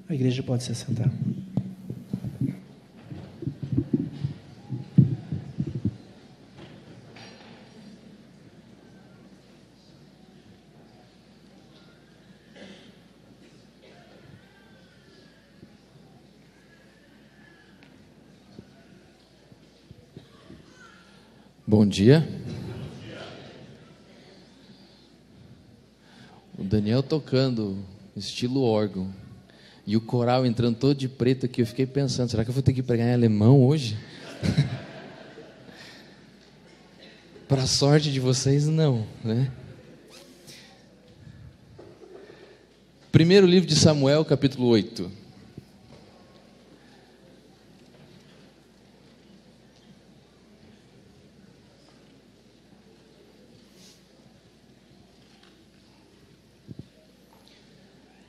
A igreja pode se assentar. Bom dia. O Daniel tocando estilo órgão e o coral entrando todo de preto aqui. Eu fiquei pensando, será que eu vou ter que pregar em alemão hoje? Para a sorte de vocês, não, né? Primeiro livro de Samuel, capítulo 8.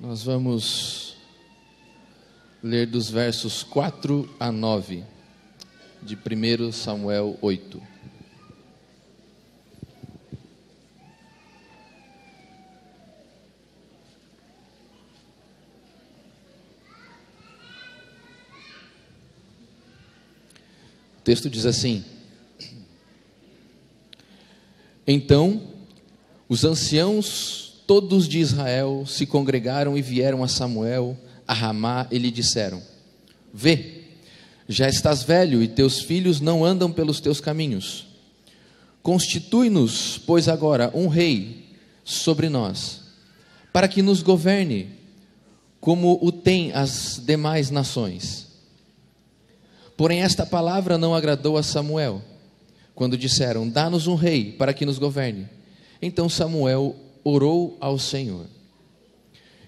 Nós vamos ler dos versos 4 a 9 de 1 Samuel 8. O texto diz assim: Então os anciãos todos de Israel se congregaram e vieram a Samuel, a Ramá, e lhe disseram: Vê, já estás velho e teus filhos não andam pelos teus caminhos. Constitui-nos, pois agora, um rei sobre nós, para que nos governe, como o têm as demais nações. Porém esta palavra não agradou a Samuel, quando disseram: Dá-nos um rei para que nos governe. Então Samuel orou ao Senhor.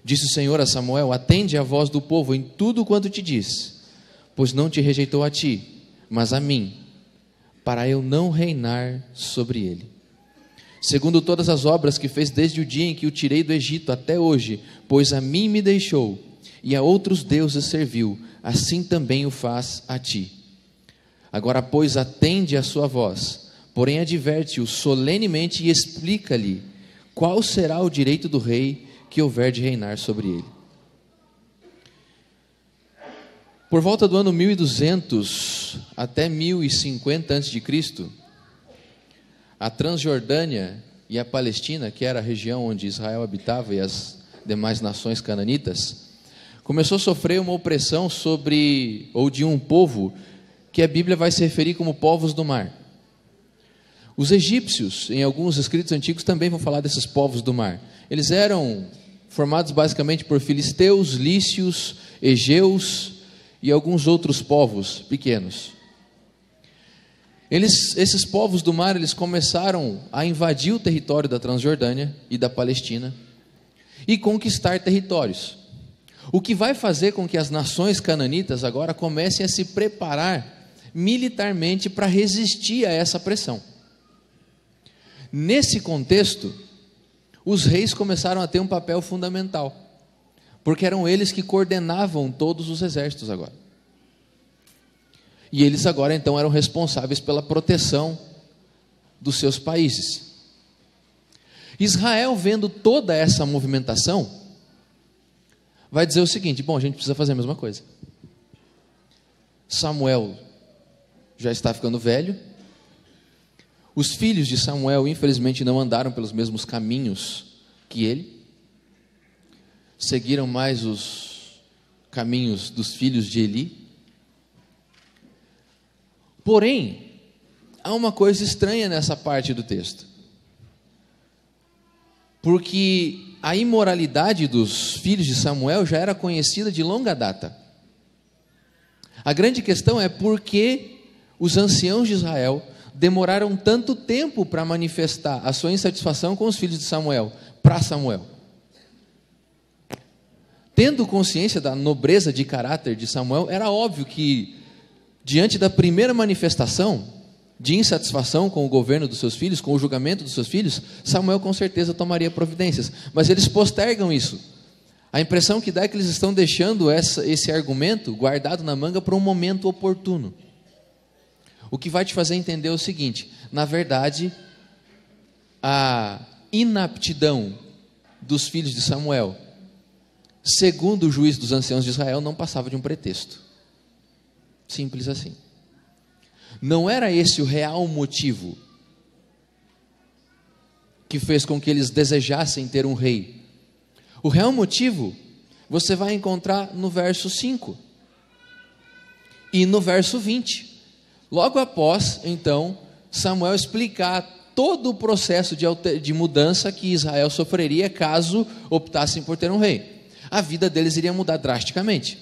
Disse o Senhor a Samuel: Atende a voz do povo em tudo quanto te diz, pois não te rejeitou a ti, mas a mim, para eu não reinar sobre ele. Segundo todas as obras que fez desde o dia em que o tirei do Egito até hoje, pois a mim me deixou e a outros deuses serviu, assim também o faz a ti. Agora, pois, atende a sua voz, porém adverte-o solenemente e explica-lhe qual será o direito do rei que houver de reinar sobre ele. Por volta do ano 1200 até 1050 a.C., a Transjordânia e a Palestina, que era a região onde Israel habitava e as demais nações cananitas, começou a sofrer uma opressão de um povo que a Bíblia vai se referir como povos do mar. Os egípcios, em alguns escritos antigos, também vão falar desses povos do mar. Eles eram formados basicamente por filisteus, lícios, egeus e alguns outros povos pequenos. Esses povos do mar, eles começaram a invadir o território da Transjordânia e da Palestina e conquistar territórios. O que vai fazer com que as nações cananitas agora comecem a se preparar militarmente para resistir a essa pressão. Nesse contexto, os reis começaram a ter um papel fundamental, porque eram eles que coordenavam todos os exércitos agora. E eles agora então eram responsáveis pela proteção dos seus países. Israel, vendo toda essa movimentação, vai dizer o seguinte: bom, a gente precisa fazer a mesma coisa. Samuel já está ficando velho. Os filhos de Samuel, infelizmente, não andaram pelos mesmos caminhos que ele. Seguiram mais os caminhos dos filhos de Eli. Porém, há uma coisa estranha nessa parte do texto. Porque a imoralidade dos filhos de Samuel já era conhecida de longa data. A grande questão é por que os anciãos de Israel demoraram tanto tempo para manifestar a sua insatisfação com os filhos de Samuel, para Samuel. Tendo consciência da nobreza de caráter de Samuel, era óbvio que, diante da primeira manifestação de insatisfação com o governo dos seus filhos, com o julgamento dos seus filhos, Samuel com certeza tomaria providências, mas eles postergam isso. A impressão que dá é que eles estão deixando esse argumento guardado na manga para um momento oportuno. O que vai te fazer entender o seguinte: na verdade, a inaptidão dos filhos de Samuel, segundo o juízo dos anciãos de Israel, não passava de um pretexto. Simples assim. Não era esse o real motivo que fez com que eles desejassem ter um rei. O real motivo você vai encontrar no verso 5 e no verso 20. Logo após, então, Samuel explicar todo o processo de mudança que Israel sofreria caso optassem por ter um rei. A vida deles iria mudar drasticamente.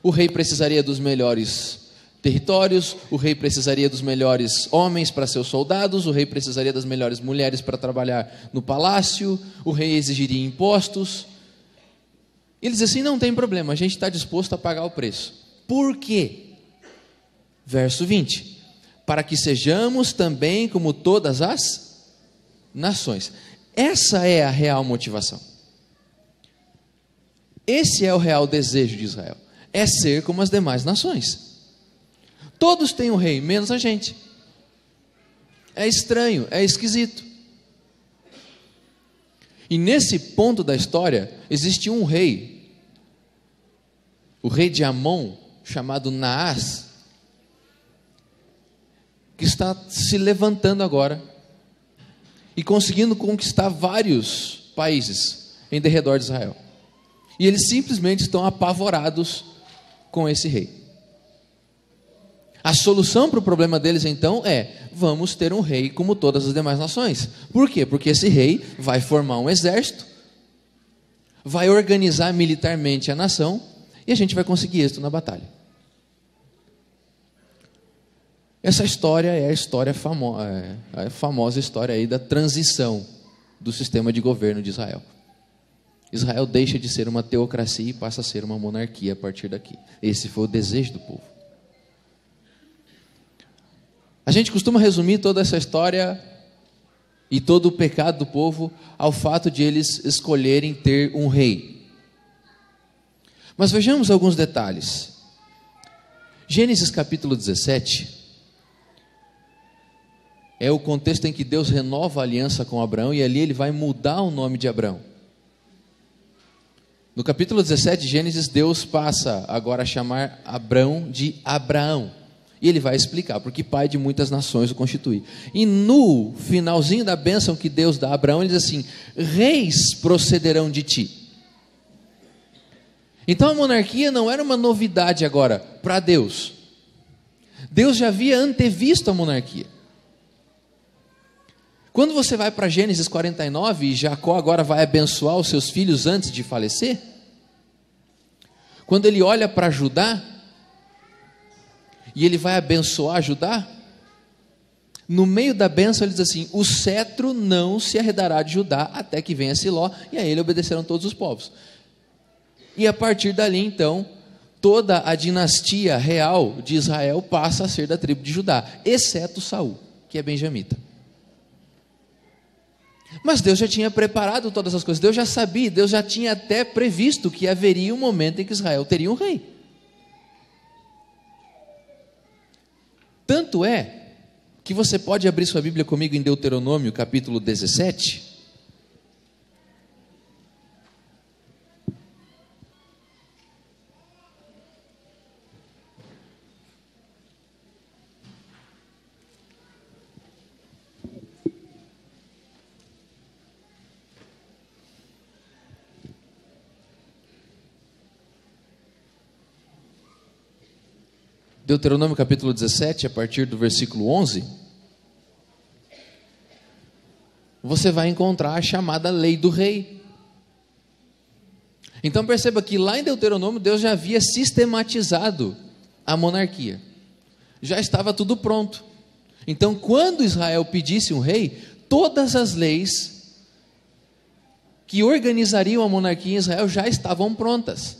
O rei precisaria dos melhores territórios, o rei precisaria dos melhores homens para seus soldados, o rei precisaria das melhores mulheres para trabalhar no palácio, o rei exigiria impostos. Eles dizem assim: não tem problema, a gente está disposto a pagar o preço. Por quê? Verso 20: para que sejamos também como todas as nações. Essa é a real motivação. Esse é o real desejo de Israel, é ser como as demais nações. Todos têm um rei, menos a gente. É estranho, é esquisito. E nesse ponto da história, existe um rei, o rei de Amon, chamado Naás, que está se levantando agora e conseguindo conquistar vários países em derredor de Israel. E eles simplesmente estão apavorados com esse rei. A solução para o problema deles então é: vamos ter um rei como todas as demais nações. Por quê? Porque esse rei vai formar um exército, vai organizar militarmente a nação e a gente vai conseguir êxito na batalha. Essa história é a história a famosa história aí da transição do sistema de governo de Israel. Israel deixa de ser uma teocracia e passa a ser uma monarquia a partir daqui. Esse foi o desejo do povo. A gente costuma resumir toda essa história e todo o pecado do povo ao fato de eles escolherem ter um rei. Mas vejamos alguns detalhes. Gênesis capítulo 17 é o contexto em que Deus renova a aliança com Abraão, e ali ele vai mudar o nome de Abraão. No capítulo 17 de Gênesis, Deus passa agora a chamar Abraão de Abraão. E ele vai explicar porque pai de muitas nações o constitui. E no finalzinho da bênção que Deus dá a Abraão, ele diz assim: reis procederão de ti. Então a monarquia não era uma novidade agora para Deus. Deus já havia antevisto a monarquia. Quando você vai para Gênesis 49 e Jacó agora vai abençoar os seus filhos antes de falecer, quando ele olha para Judá e ele vai abençoar Judá, no meio da bênção ele diz assim: o cetro não se arredará de Judá até que venha Siló, e a ele obedecerão todos os povos. E a partir dali então toda a dinastia real de Israel passa a ser da tribo de Judá, exceto Saul, que é benjamita. Mas Deus já tinha preparado todas as coisas, Deus já sabia, Deus já tinha até previsto que haveria um momento em que Israel teria um rei. Tanto é que você pode abrir sua Bíblia comigo em Deuteronômio capítulo 17. Deuteronômio capítulo 17, a partir do versículo 11, você vai encontrar a chamada lei do rei. Então perceba que lá em Deuteronômio Deus já havia sistematizado a monarquia, já estava tudo pronto. Então quando Israel pedisse um rei, todas as leis que organizariam a monarquia em Israel já estavam prontas.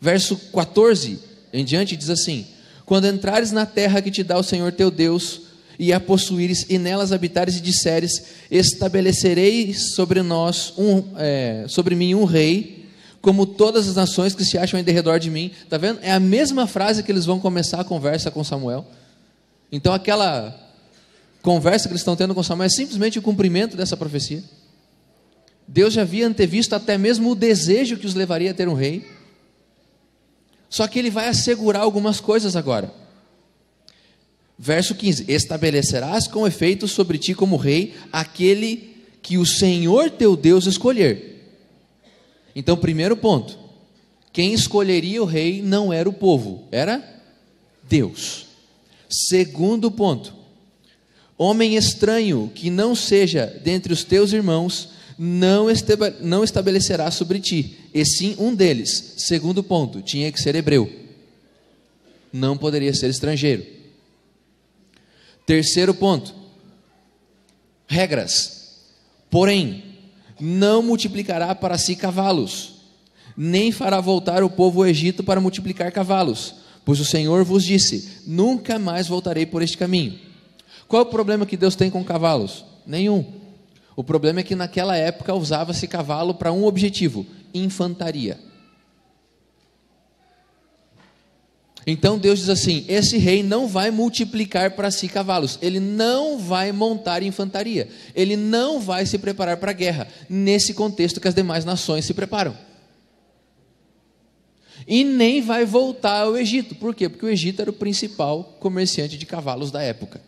Verso 14 em diante diz assim: quando entrares na terra que te dá o Senhor teu Deus, e a possuíres, e nelas habitares, e disseres: estabelecerei sobre mim um rei, como todas as nações que se acham em derredor de mim. Está vendo? É a mesma frase que eles vão começar a conversa com Samuel. Então aquela conversa que eles estão tendo com Samuel é simplesmente o cumprimento dessa profecia. Deus já havia antevisto até mesmo o desejo que os levaria a ter um rei. Só que ele vai assegurar algumas coisas agora. Verso 15: estabelecerás com efeito sobre ti como rei aquele que o Senhor teu Deus escolher. Então, primeiro ponto: quem escolheria o rei não era o povo, era Deus. Segundo ponto: homem estranho que não seja dentre os teus irmãos não estabelecerá sobre ti, e sim um deles. Segundo ponto: tinha que ser hebreu, não poderia ser estrangeiro. Terceiro ponto: regras. Porém, não multiplicará para si cavalos, nem fará voltar o povo ao Egito para multiplicar cavalos, pois o Senhor vos disse: nunca mais voltarei por este caminho. Qual é o problema que Deus tem com cavalos? Nenhum. O problema é que naquela época usava-se cavalo para um objetivo: infantaria. Então Deus diz assim: esse rei não vai multiplicar para si cavalos, ele não vai montar infantaria, ele não vai se preparar para a guerra, nesse contexto que as demais nações se preparam. E nem vai voltar ao Egito. Por quê? Porque o Egito era o principal comerciante de cavalos da época.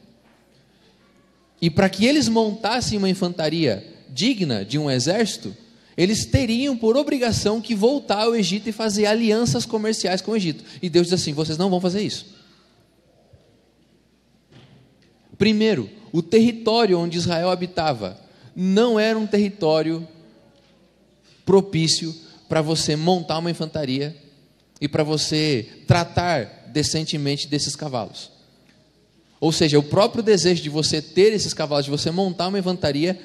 E para que eles montassem uma infantaria digna de um exército, eles teriam por obrigação que voltar ao Egito e fazer alianças comerciais com o Egito. E Deus diz assim: vocês não vão fazer isso. Primeiro, o território onde Israel habitava não era um território propício para você montar uma infantaria e para você tratar decentemente desses cavalos. Ou seja, o próprio desejo de você ter esses cavalos, de você montar uma infantaria,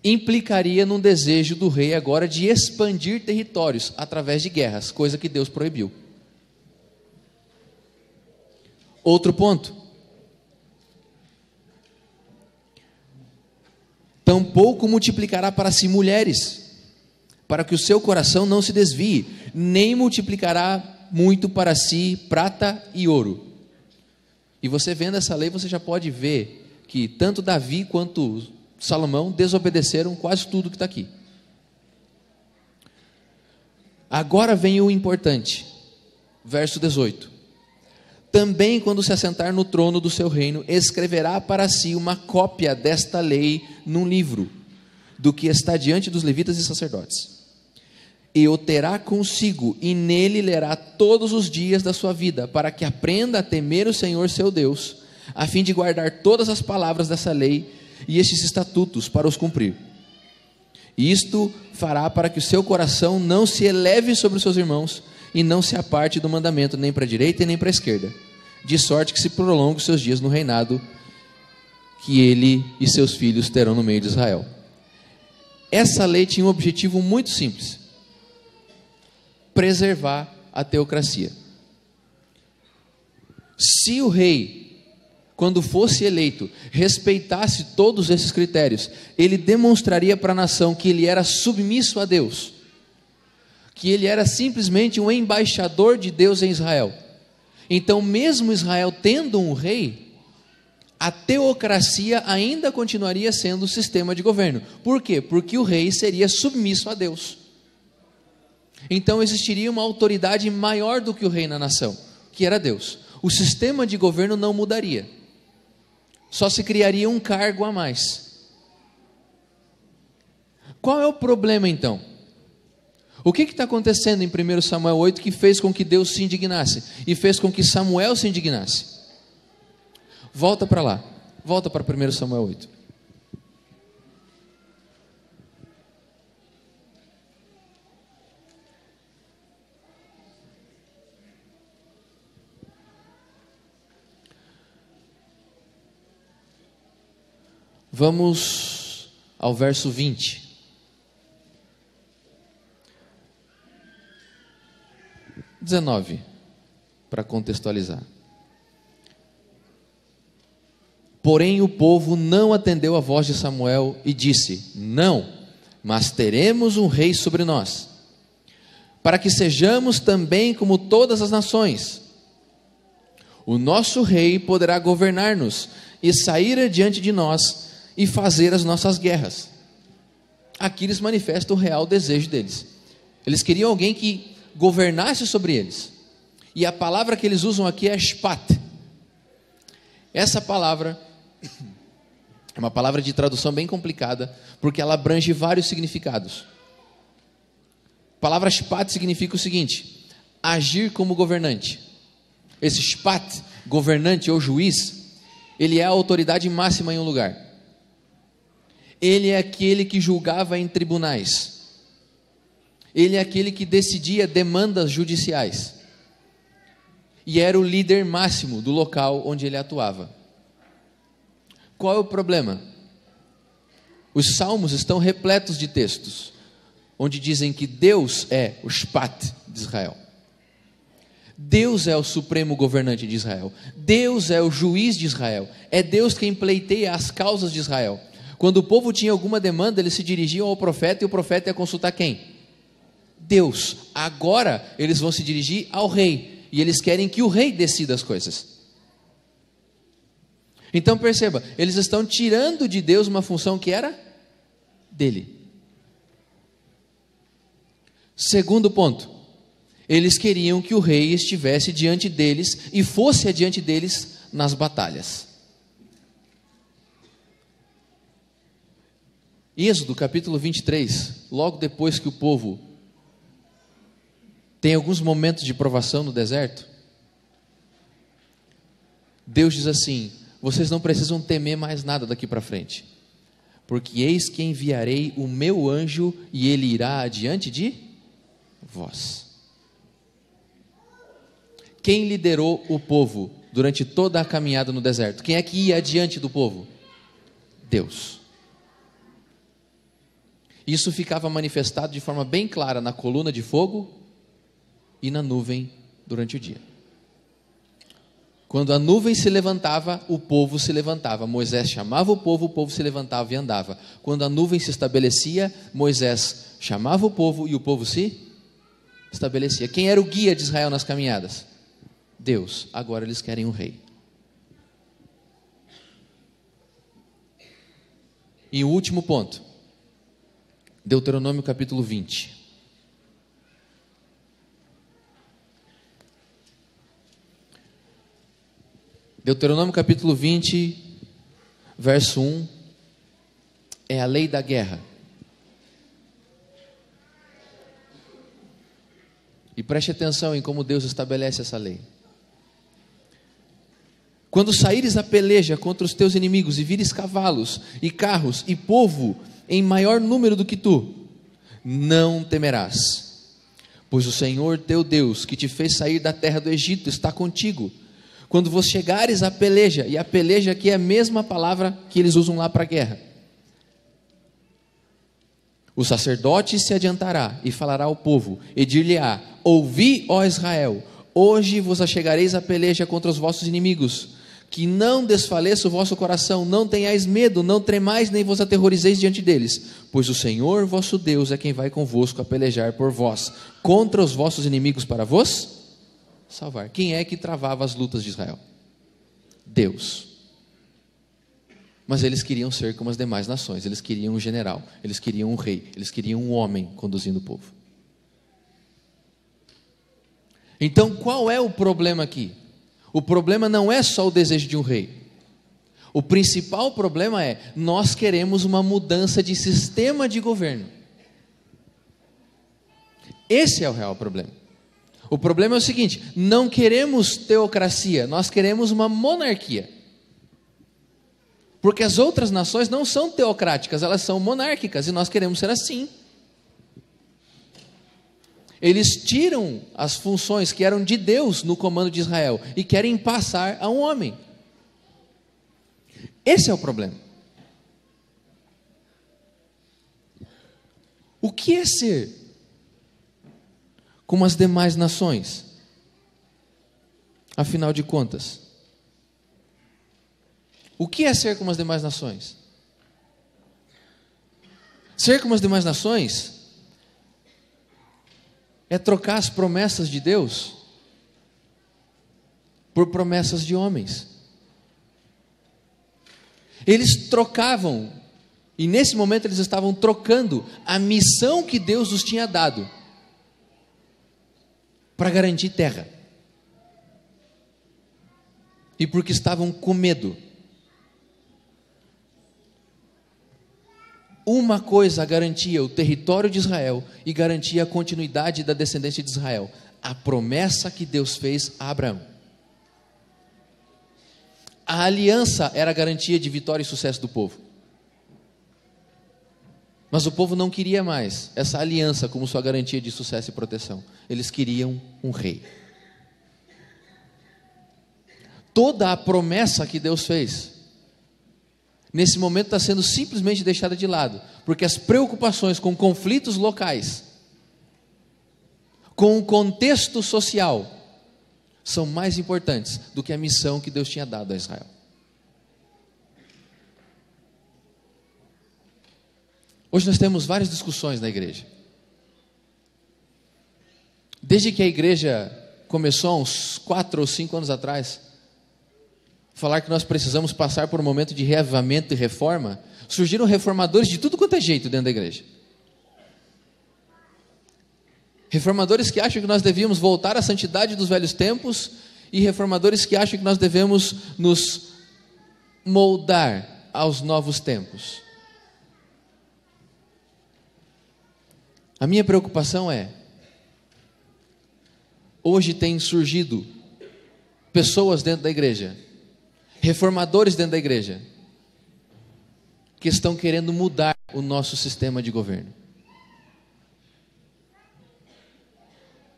implicaria num desejo do rei agora de expandir territórios através de guerras, coisa que Deus proibiu. Outro ponto: tampouco multiplicará para si mulheres, para que o seu coração não se desvie, nem multiplicará muito para si prata e ouro. E você vendo essa lei, você já pode ver que tanto Davi quanto Salomão desobedeceram quase tudo que está aqui. Agora vem o importante, verso 18: também quando se assentar no trono do seu reino, escreverá para si uma cópia desta lei num livro, do que está diante dos levitas e sacerdotes, e o terá consigo, e nele lerá todos os dias da sua vida, para que aprenda a temer o Senhor seu Deus, a fim de guardar todas as palavras dessa lei e estes estatutos para os cumprir. Isto fará para que o seu coração não se eleve sobre os seus irmãos, e não se aparte do mandamento nem para a direita e nem para a esquerda, de sorte que se prolongue os seus dias no reinado que ele e seus filhos terão no meio de Israel. Essa lei tinha um objetivo muito simples: preservar a teocracia. Se o rei, quando fosse eleito, respeitasse todos esses critérios, ele demonstraria para a nação que ele era submisso a Deus, que ele era simplesmente um embaixador de Deus em Israel. Então, mesmo Israel tendo um rei, a teocracia ainda continuaria sendo o sistema de governo. Por quê? Porque o rei seria submisso a Deus. Então existiria uma autoridade maior do que o rei na nação, que era Deus. O sistema de governo não mudaria. Só se criaria um cargo a mais. Qual é o problema então? O que está acontecendo em 1 Samuel 8 que fez com que Deus se indignasse e fez com que Samuel se indignasse? Volta para lá, volta para 1 Samuel 8. Vamos ao verso 20. 19, para contextualizar. Porém o povo não atendeu a voz de Samuel e disse: não, mas teremos um rei sobre nós, para que sejamos também como todas as nações. O nosso rei poderá governar-nos e sair adiante de nós e fazer as nossas guerras. Aqui eles manifestam o real desejo deles. Eles queriam alguém que governasse sobre eles. E a palavra que eles usam aqui é shpat. Essa palavra é uma palavra de tradução bem complicada, porque ela abrange vários significados. A palavra shpat significa o seguinte: agir como governante. Esse shpat, governante ou juiz, ele é a autoridade máxima em um lugar. Ele é aquele que julgava em tribunais. Ele é aquele que decidia demandas judiciais. E era o líder máximo do local onde ele atuava. Qual é o problema? Os salmos estão repletos de textos onde dizem que Deus é o shpat de Israel. Deus é o supremo governante de Israel. Deus é o juiz de Israel. É Deus quem pleiteia as causas de Israel. Quando o povo tinha alguma demanda, eles se dirigiam ao profeta e o profeta ia consultar quem? Deus. Agora eles vão se dirigir ao rei e eles querem que o rei decida as coisas. Então perceba, eles estão tirando de Deus uma função que era dele. Segundo ponto, eles queriam que o rei estivesse diante deles e fosse adiante deles nas batalhas. Êxodo capítulo 23, logo depois que o povo tem alguns momentos de provação no deserto, Deus diz assim: vocês não precisam temer mais nada daqui para frente, porque eis que enviarei o meu anjo e ele irá adiante de vós. Quem liderou o povo durante toda a caminhada no deserto? Quem é que ia adiante do povo? Deus. Isso ficava manifestado de forma bem clara na coluna de fogo e na nuvem durante o dia. Quando a nuvem se levantava, o povo se levantava. Moisés chamava o povo se levantava e andava. Quando a nuvem se estabelecia, Moisés chamava o povo e o povo se estabelecia. Quem era o guia de Israel nas caminhadas? Deus. Agora eles querem um rei. E o último ponto, Deuteronômio capítulo 20. Deuteronômio capítulo 20, verso 1, é a lei da guerra. E preste atenção em como Deus estabelece essa lei. Quando saíres a peleja contra os teus inimigos e vires cavalos e carros e povo em maior número do que tu, não temerás, pois o Senhor teu Deus, que te fez sair da terra do Egito, está contigo. Quando vos chegares à peleja, e a peleja aqui é a mesma palavra que eles usam lá para a guerra. O sacerdote se adiantará e falará ao povo, e dir-lhe-á: ouvi, ó Israel, hoje vos achegareis a peleja contra os vossos inimigos, que não desfaleça o vosso coração, não tenhais medo, não tremais, nem vos aterrorizeis diante deles, pois o Senhor vosso Deus é quem vai convosco a pelejar por vós, contra os vossos inimigos para vos salvar. Quem é que travava as lutas de Israel? Deus. Mas eles queriam ser como as demais nações, eles queriam um general, eles queriam um rei, eles queriam um homem conduzindo o povo. Então qual é o problema aqui? O problema não é só o desejo de um rei. O principal problema é, nós queremos uma mudança de sistema de governo. Esse é o real problema. O problema é o seguinte: não queremos teocracia, nós queremos uma monarquia. Porque as outras nações não são teocráticas, elas são monárquicas, e nós queremos ser assim. Eles tiram as funções que eram de Deus no comando de Israel e querem passar a um homem. Esse é o problema. O que é ser como as demais nações? Afinal de contas, o que é ser como as demais nações? Ser como as demais nações é trocar as promessas de Deus por promessas de homens. Eles trocavam, e nesse momento eles estavam trocando a missão que Deus os tinha dado para garantir terra. E porque estavam com medo. Uma coisa garantia o território de Israel e garantia a continuidade da descendência de Israel: a promessa que Deus fez a Abraão. A aliança era a garantia de vitória e sucesso do povo. Mas o povo não queria mais essa aliança como sua garantia de sucesso e proteção. Eles queriam um rei. Toda a promessa que Deus fez, nesse momento está sendo simplesmente deixada de lado, porque as preocupações com conflitos locais, com o contexto social, são mais importantes do que a missão que Deus tinha dado a Israel. Hoje nós temos várias discussões na igreja. Desde que a igreja começou há uns 4 ou 5 anos atrás, falar que nós precisamos passar por um momento de reavivamento e reforma, surgiram reformadores de tudo quanto é jeito dentro da igreja. Reformadores que acham que nós devíamos voltar à santidade dos velhos tempos, e reformadores que acham que nós devemos nos moldar aos novos tempos. A minha preocupação é, hoje tem surgido pessoas dentro da igreja, reformadores dentro da igreja, que estão querendo mudar o nosso sistema de governo.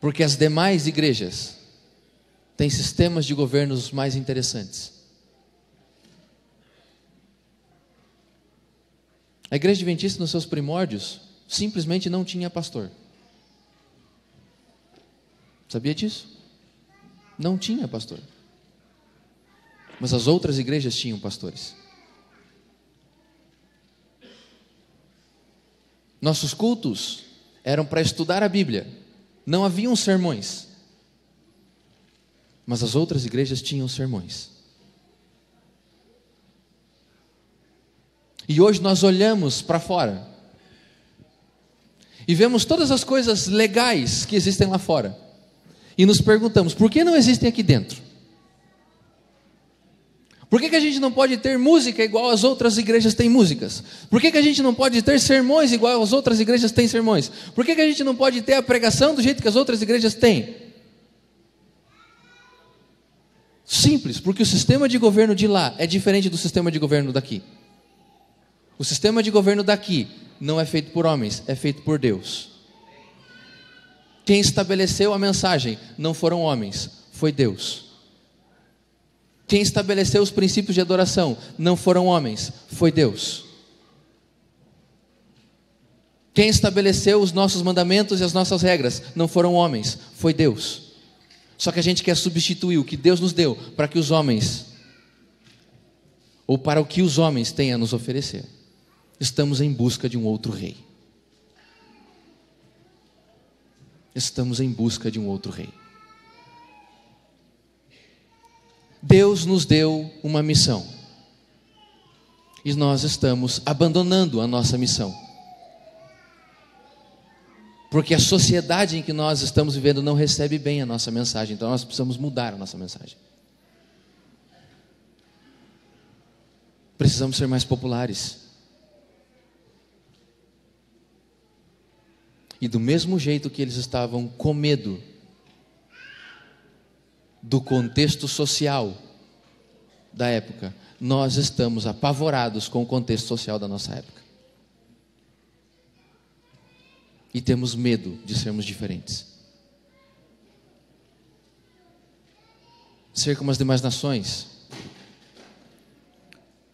Porque as demais igrejas têm sistemas de governos mais interessantes. A igreja adventista, nos seus primórdios, simplesmente não tinha pastor. Sabia disso? Não tinha pastor. Mas as outras igrejas tinham pastores. Nossos cultos eram para estudar a Bíblia. Não haviam sermões. Mas as outras igrejas tinham sermões. E hoje nós olhamos para fora e vemos todas as coisas legais que existem lá fora. E nos perguntamos, por que não existem aqui dentro? Por que a gente não pode ter música igual as outras igrejas têm músicas? Por que a gente não pode ter sermões igual as outras igrejas têm sermões? Por que a gente não pode ter a pregação do jeito que as outras igrejas têm? Simples, porque o sistema de governo de lá é diferente do sistema de governo daqui. O sistema de governo daqui não é feito por homens, é feito por Deus. Quem estabeleceu a mensagem não foram homens, foi Deus. Quem estabeleceu os princípios de adoração não foram homens, foi Deus. Quem estabeleceu os nossos mandamentos e as nossas regras não foram homens, foi Deus. Só que a gente quer substituir o que Deus nos deu para que os homens, ou para o que os homens têm a nos oferecer. Estamos em busca de um outro rei. Estamos em busca de um outro rei. Deus nos deu uma missão. E nós estamos abandonando a nossa missão. Porque a sociedade em que nós estamos vivendo não recebe bem a nossa mensagem. Então nós precisamos mudar a nossa mensagem. Precisamos ser mais populares. E do mesmo jeito que eles estavam com medo do contexto social da época, nós estamos apavorados com o contexto social da nossa época. E temos medo de sermos diferentes. Ser como as demais nações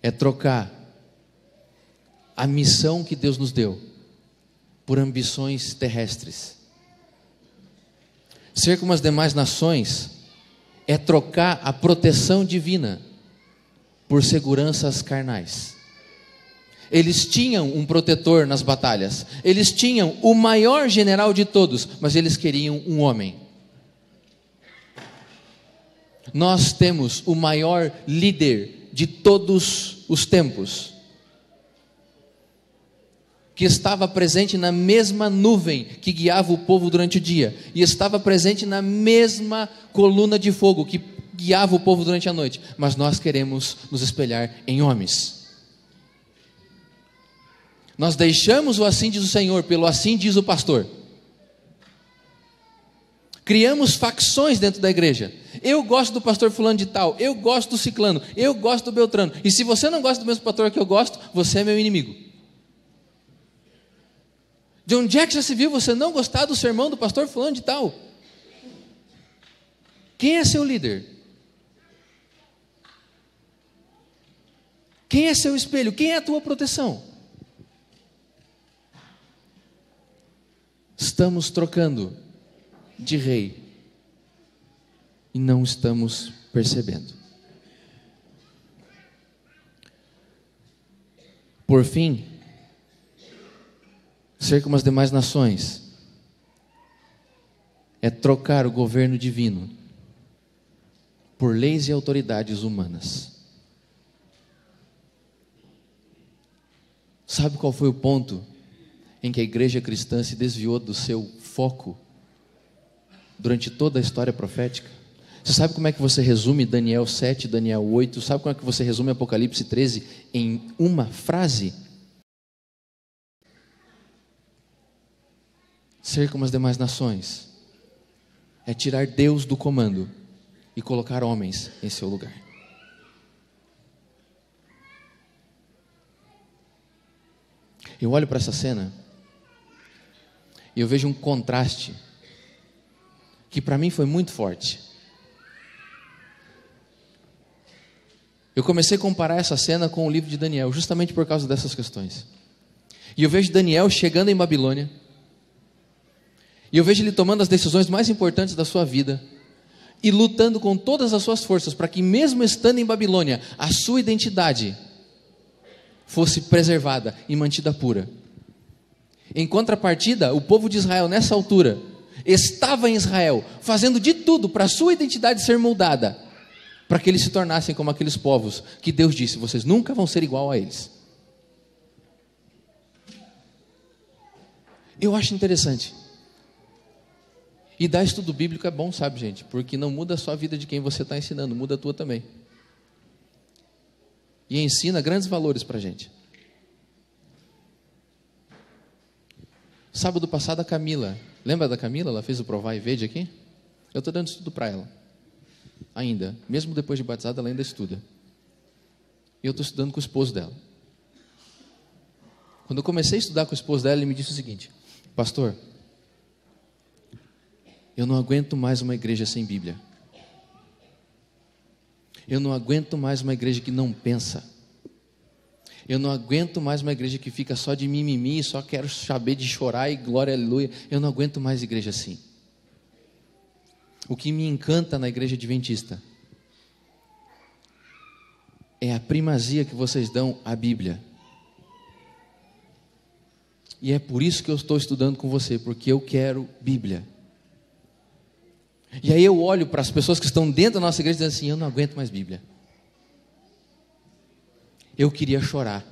é trocar a missão que Deus nos deu por ambições terrestres. Ser como as demais nações é trocar a proteção divina por seguranças carnais. Eles tinham um protetor nas batalhas, eles tinham o maior general de todos, mas eles queriam um homem. Nós temos o maior líder de todos os tempos, que estava presente na mesma nuvem que guiava o povo durante o dia, e estava presente na mesma coluna de fogo que guiava o povo durante a noite, mas nós queremos nos espelhar em homens. Nós deixamos o assim diz o Senhor pelo assim diz o pastor. Criamos facções dentro da igreja. Eu gosto do pastor fulano de tal, eu gosto do ciclano, eu gosto do beltrano. E se você não gosta do mesmo pastor que eu gosto, você é meu inimigo. De onde é que já se viu você não gostar do sermão do pastor fulano de tal? Quem é seu líder? Quem é seu espelho? Quem é a tua proteção? Estamos trocando de rei e não estamos percebendo. Por fim, ser como as demais nações é trocar o governo divino por leis e autoridades humanas. Sabe qual foi o ponto em que a igreja cristã se desviou do seu foco durante toda a história profética? Você sabe como é que você resume Daniel 7, Daniel 8? Sabe como é que você resume Apocalipse 13 em uma frase? Ser como as demais nações é tirar Deus do comando e colocar homens em seu lugar. Eu olho para essa cena e eu vejo um contraste que para mim foi muito forte. Eu comecei a comparar essa cena com o livro de Daniel, justamente por causa dessas questões. E eu vejo Daniel chegando em Babilônia, e eu vejo ele tomando as decisões mais importantes da sua vida, e lutando com todas as suas forças, para que mesmo estando em Babilônia, a sua identidade fosse preservada e mantida pura. Em contrapartida, o povo de Israel nessa altura, estava em Israel, fazendo de tudo para a sua identidade ser moldada, para que eles se tornassem como aqueles povos, que Deus disse, vocês nunca vão ser igual a eles. Eu acho interessante. E dar estudo bíblico é bom, sabe, gente? Porque não muda só a vida de quem você está ensinando, muda a tua também. E ensina grandes valores para a gente. Sábado passado a Camila, lembra da Camila? Ela fez o Provar e Vede aqui? Eu estou dando estudo para ela. Ainda, mesmo depois de batizada, ela ainda estuda. E eu estou estudando com o esposo dela. Quando eu comecei a estudar com o esposo dela, ele me disse o seguinte: pastor, eu não aguento mais uma igreja sem Bíblia. Eu não aguento mais uma igreja que não pensa. Eu não aguento mais uma igreja que fica só de mimimi, só quero saber de chorar e glória, aleluia. Eu não aguento mais igreja assim. O que me encanta na igreja adventista é a primazia que vocês dão à Bíblia. E é por isso que eu estou estudando com você, porque eu quero Bíblia. E aí eu olho para as pessoas que estão dentro da nossa igreja e dizem assim, eu não aguento mais Bíblia. Eu queria chorar.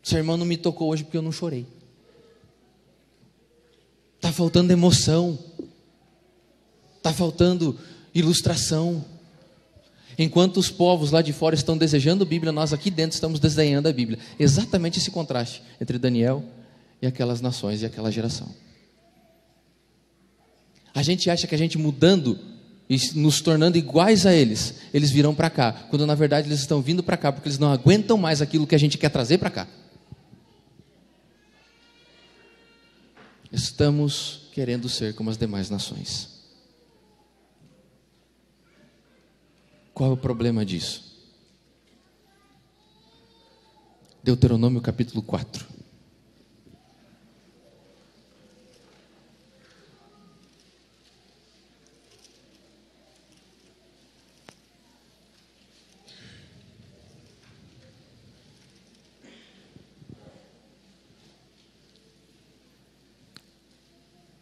Seu irmão não me tocou hoje porque eu não chorei. Está faltando emoção. Está faltando ilustração. Enquanto os povos lá de fora estão desejando Bíblia, nós aqui dentro estamos desenhando a Bíblia. Exatamente esse contraste entre Daniel e aquelas nações e aquela geração. A gente acha que a gente mudando e nos tornando iguais a eles, eles virão para cá, quando na verdade eles estão vindo para cá, porque eles não aguentam mais aquilo que a gente quer trazer para cá. Estamos querendo ser como as demais nações. Qual é o problema disso? Deuteronômio capítulo 4.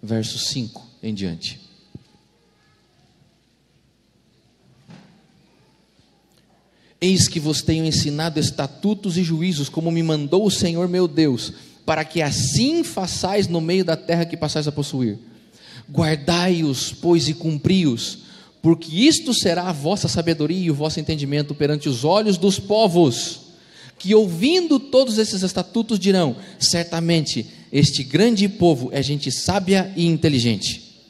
Verso 5 em diante. Eis que vos tenho ensinado estatutos e juízos, como me mandou o Senhor meu Deus, para que assim façais no meio da terra que passais a possuir. Guardai-os, pois, e cumpri-os, porque isto será a vossa sabedoria e o vosso entendimento perante os olhos dos povos, que ouvindo todos esses estatutos dirão, certamente este grande povo é gente sábia e inteligente.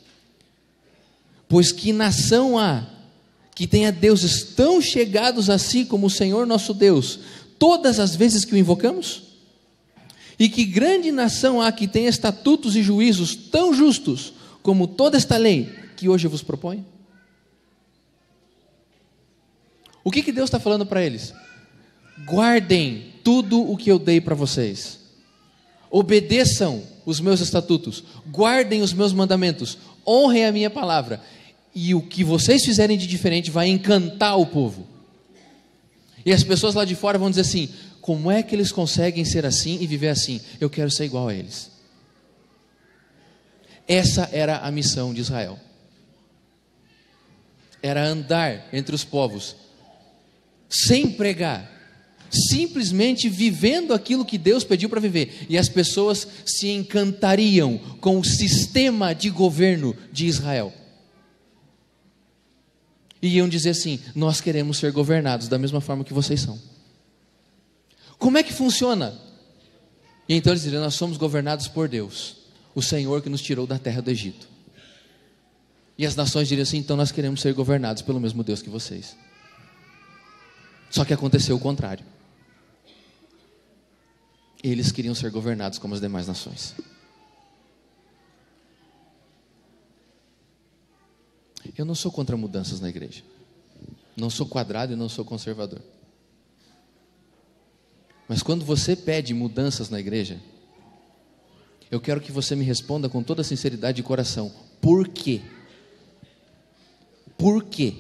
Pois que nação há que tenha deuses tão chegados a si como o Senhor nosso Deus, todas as vezes que o invocamos? E que grande nação há que tenha estatutos e juízos tão justos como toda esta lei que hoje eu vos proponho? O que Deus está falando para eles? Guardem tudo o que eu dei para vocês, obedeçam os meus estatutos, guardem os meus mandamentos, honrem a minha palavra, e o que vocês fizerem de diferente vai encantar o povo. E as pessoas lá de fora vão dizer assim, como é que eles conseguem ser assim e viver assim? Eu quero ser igual a eles. Essa era a missão de Israel, era andar entre os povos, sem pregar, simplesmente vivendo aquilo que Deus pediu para viver, e as pessoas se encantariam com o sistema de governo de Israel, e iam dizer assim, nós queremos ser governados da mesma forma que vocês são. Como é que funciona? E então eles diriam, nós somos governados por Deus, o Senhor que nos tirou da terra do Egito. E as nações diriam assim, então nós queremos ser governados pelo mesmo Deus que vocês. Só que aconteceu o contrário. Eles queriam ser governados como as demais nações. Eu não sou contra mudanças na igreja. Não sou quadrado e não sou conservador. Mas quando você pede mudanças na igreja, eu quero que você me responda com toda sinceridade de coração. Por quê? Por quê?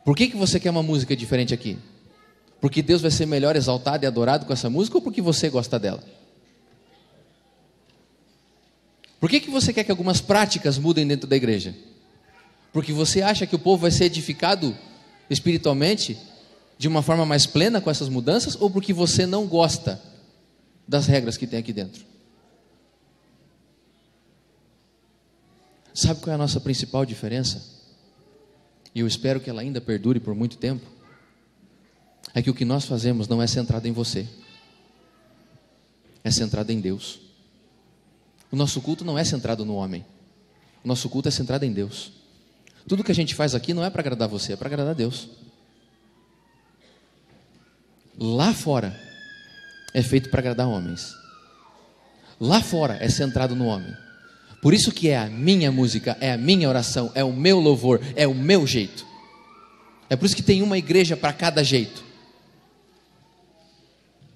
Por que você quer uma música diferente aqui? Porque Deus vai ser melhor exaltado e adorado com essa música ou porque você gosta dela? Por que você quer que algumas práticas mudem dentro da igreja? Porque você acha que o povo vai ser edificado espiritualmente de uma forma mais plena com essas mudanças, ou porque você não gosta das regras que tem aqui dentro? Sabe qual é a nossa principal diferença? E eu espero que ela ainda perdure por muito tempo. É que o que nós fazemos não é centrado em você, é centrado em Deus. O nosso culto não é centrado no homem, o nosso culto é centrado em Deus. Tudo que a gente faz aqui não é para agradar você, é para agradar a Deus. Lá fora é feito para agradar homens, lá fora é centrado no homem. Por isso que é a minha música, é a minha oração, é o meu louvor, é o meu jeito. É por isso que tem uma igreja para cada jeito.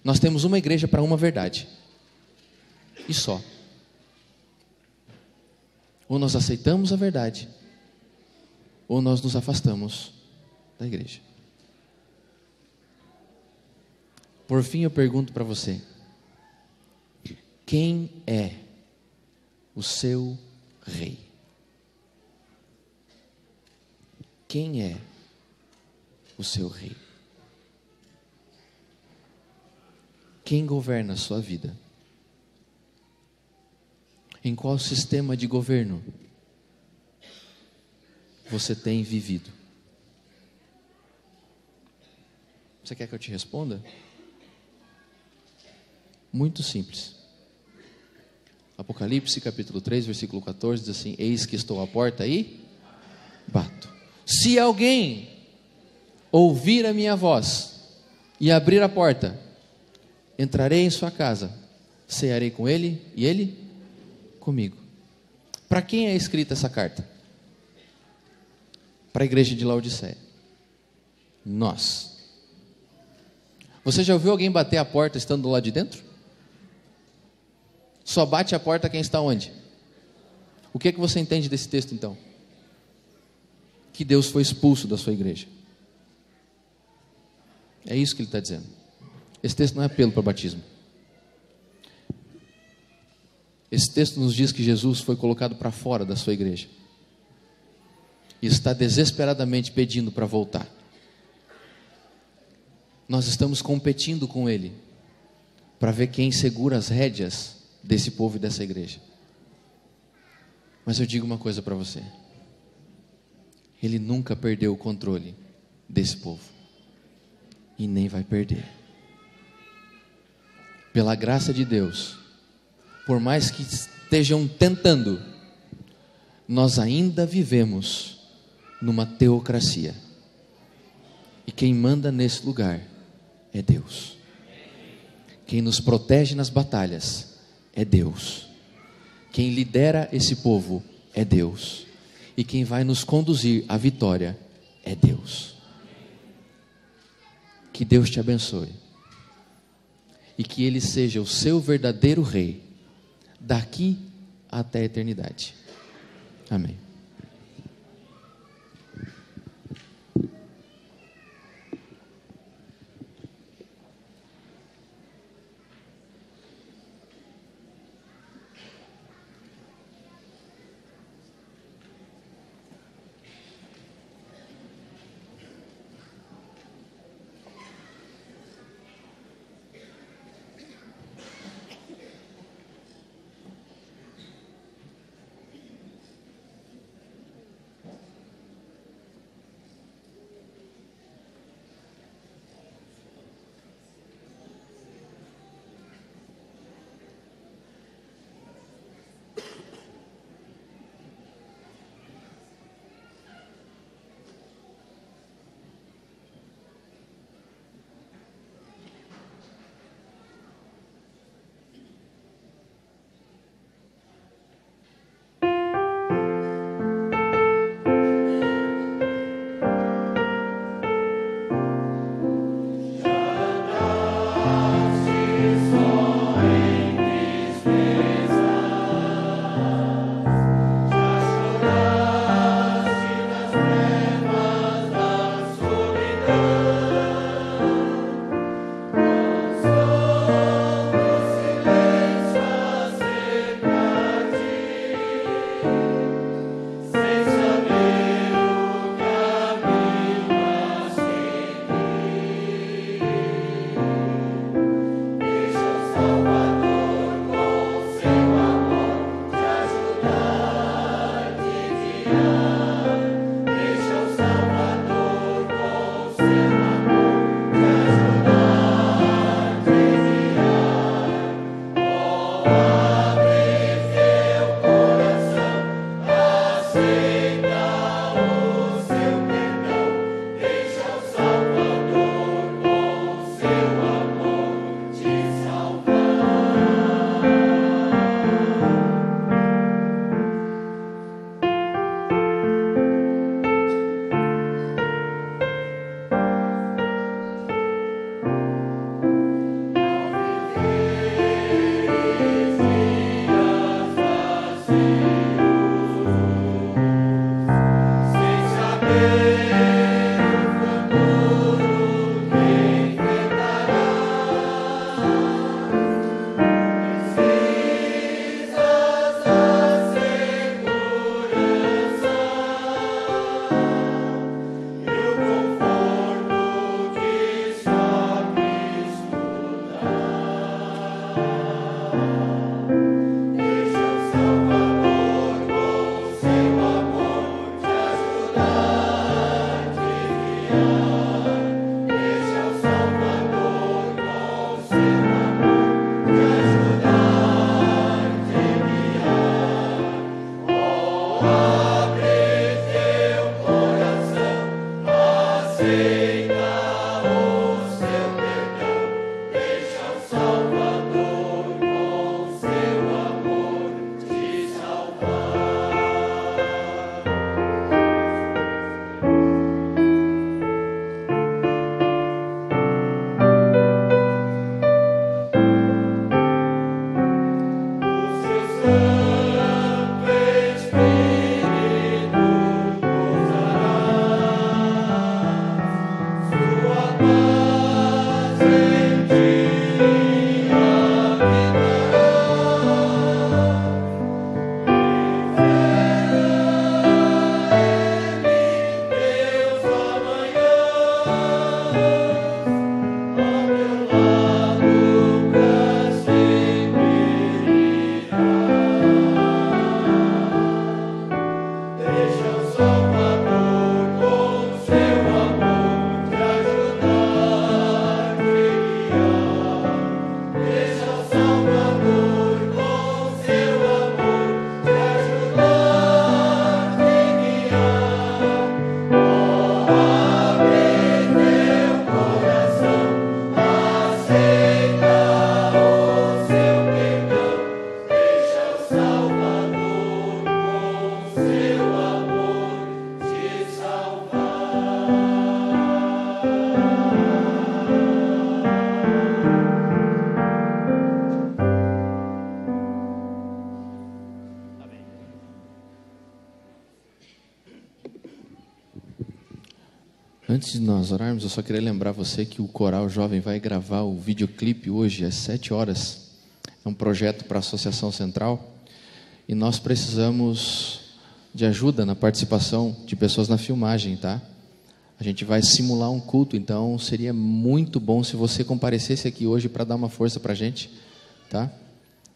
Nós temos uma igreja para uma verdade. E só. Ou nós aceitamos a verdade, ou nós nos afastamos da igreja. Por fim, eu pergunto para você: quem é o seu rei? Quem é o seu rei? Quem governa a sua vida? Em qual sistema de governo você tem vivido? Você quer que eu te responda? Muito simples. Apocalipse capítulo 3, versículo 14 diz assim: eis que estou à porta e bato. Se alguém ouvir a minha voz e abrir a porta, entrarei em sua casa, cearei com ele e ele comigo. Para quem é escrita essa carta? Para a igreja de Laodiceia. Nós. Você já ouviu alguém bater a porta estando lá de dentro? Só bate a porta quem está onde? O que é que você entende desse texto então? Que Deus foi expulso da sua igreja. É isso que ele está dizendo. Esse texto não é apelo para batismo. Esse texto nos diz que Jesus foi colocado para fora da sua igreja e está desesperadamente pedindo para voltar. Nós estamos competindo com Ele para ver quem segura as rédeas desse povo e dessa igreja. Mas eu digo uma coisa para você: Ele nunca perdeu o controle desse povo e nem vai perder. Pela graça de Deus, por mais que estejam tentando, nós ainda vivemos numa teocracia. E quem manda nesse lugar é Deus. Quem nos protege nas batalhas é Deus. Quem lidera esse povo é Deus. E quem vai nos conduzir à vitória é Deus. Que Deus te abençoe. E que Ele seja o seu verdadeiro rei, daqui até a eternidade. Amém. Antes de nós orarmos, eu só queria lembrar você que o Coral Jovem vai gravar o videoclipe hoje às 7 horas. É um projeto para a Associação Central e nós precisamos de ajuda na participação de pessoas na filmagem, tá? A gente vai simular um culto, então seria muito bom se você comparecesse aqui hoje para dar uma força para a gente, tá?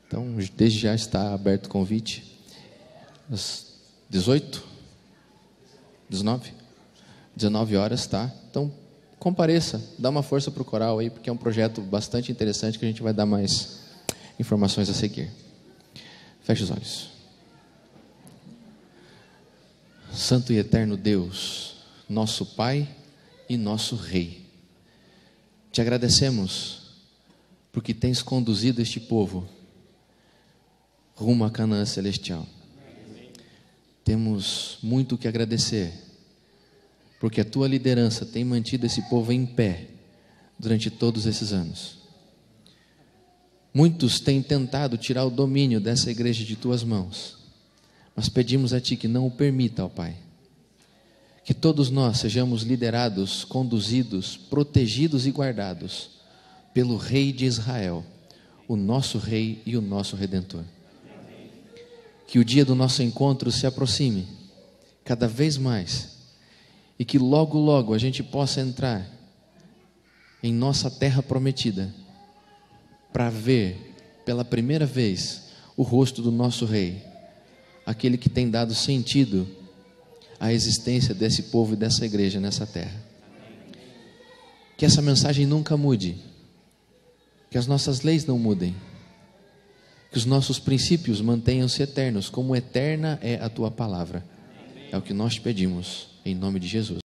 Então, desde já está aberto o convite. Às 18? 19 horas, tá? Então, compareça, dá uma força para o coral aí, porque é um projeto bastante interessante que a gente vai dar mais informações a seguir. Feche os olhos. Santo e eterno Deus, nosso Pai e nosso Rei, te agradecemos porque tens conduzido este povo rumo à Canaã celestial. Temos muito o que agradecer, porque a tua liderança tem mantido esse povo em pé durante todos esses anos. Muitos têm tentado tirar o domínio dessa igreja de tuas mãos, mas pedimos a ti que não o permita, ó Pai. Que todos nós sejamos liderados, conduzidos, protegidos e guardados pelo Rei de Israel, o nosso Rei e o nosso Redentor. Que o dia do nosso encontro se aproxime cada vez mais e que logo, logo a gente possa entrar em nossa terra prometida para ver pela primeira vez o rosto do nosso Rei, aquele que tem dado sentido à existência desse povo e dessa igreja nessa terra. Que essa mensagem nunca mude, que as nossas leis não mudem, que os nossos princípios mantenham-se eternos, como eterna é a tua palavra. É o que nós te pedimos, em nome de Jesus.